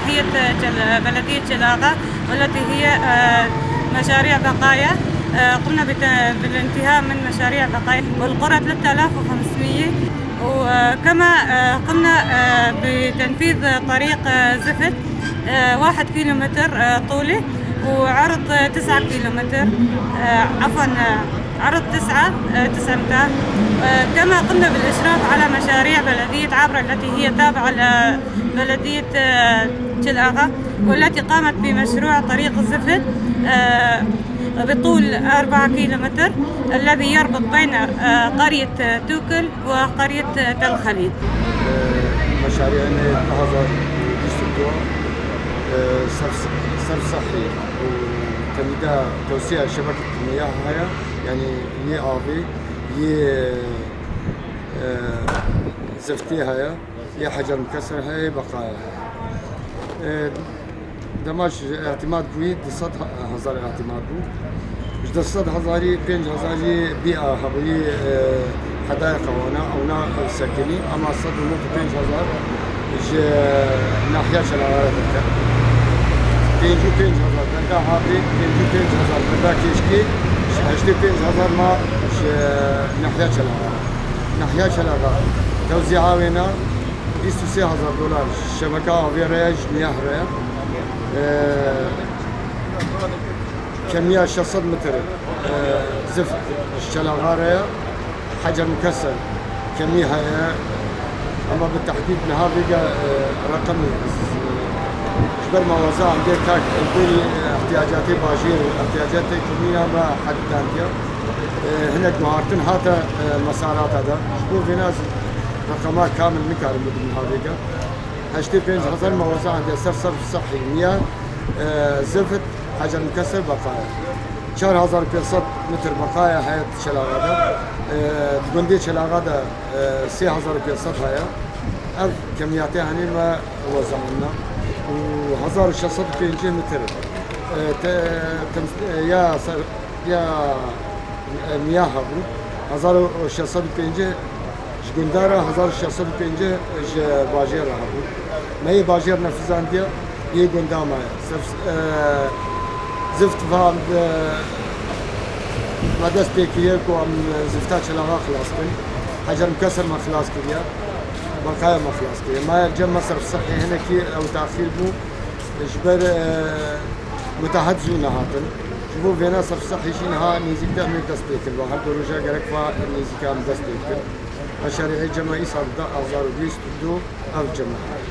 ناحية بلدية جلاغة، والتي هي مشاريع بقايا. قمنا بالانتهاء من مشاريع بقايا والقرى 3500، وكما قمنا بتنفيذ طريق زفت 1 كيلومتر طولي وعرض 9 كيلومتر، عفوا عرض 9 أمتار. كما قمنا بالإشراف على مشاريع بلدية عبرة التي هي تابعة لبلدية جلاغة، والتي قامت بمشروع طريق الزفت بطول 4 كيلومتر الذي يربط بين قرية توكل وقرية تل خليل. مشاريعنا هذا يستخدموا صرف صحي وتمديد توسيع شبكة المياه هاي، يعني ي آبي ي زفتي هاي ي حجر مكسر هاي بقايا دماش اعتماد بويد 100,000 اعتماد بو مش 100,000 5,000 بيئة هبوي حدائق اونا سكني، اما 5,000 ناحية شلالات الكل 5,000 بندا هابي 5,000 بندا كيشكي 5,000 ما ناحية شلالات توزيعها وينا 23,000 دولار شبكة أبي ريج مياه ريج كمية 600 متر زفت الشلغارية حجر مكسر كمية هي، أما بالتحديد نهار بقى رقمي جبر ما وزع عندي كاك كل احتياجاتي باشير احتياجاتي كمية ما حد تانية هناك مهارتين هاتا مسارات هذا شوف في ناس رقمات كامل مكارم من هذيك 25,000 ما وزع عندي صرف صحي مياه زفت حجر مكسر بقايا 4,500 متر بقايا حياة شلاغادة تقندي شلاغادة 6,500 هاي أف كمياتي هني ما وزعنا و1,600 متر يا مياه هبو 1,600 جندارة 1,600 باجير هبو ما هي باجير نفذان ديا هي جندامة زفت فهم ما دست بيكيك وعم زفتات شلغا خلاص كن حجر مكسر ما خلاص كريا بقايا ما خلاص كريا ما يرجم مصرف صحي هنا كي او تاخير بو جبر متحدثو نهاتن شوفوا فينا صرف صحي شي نها نيزيك تعمل دست بيكل وهر دروجا قرق فا نيزيك عم دست بيكل مشاريع جمعي صار 2022 او جمعي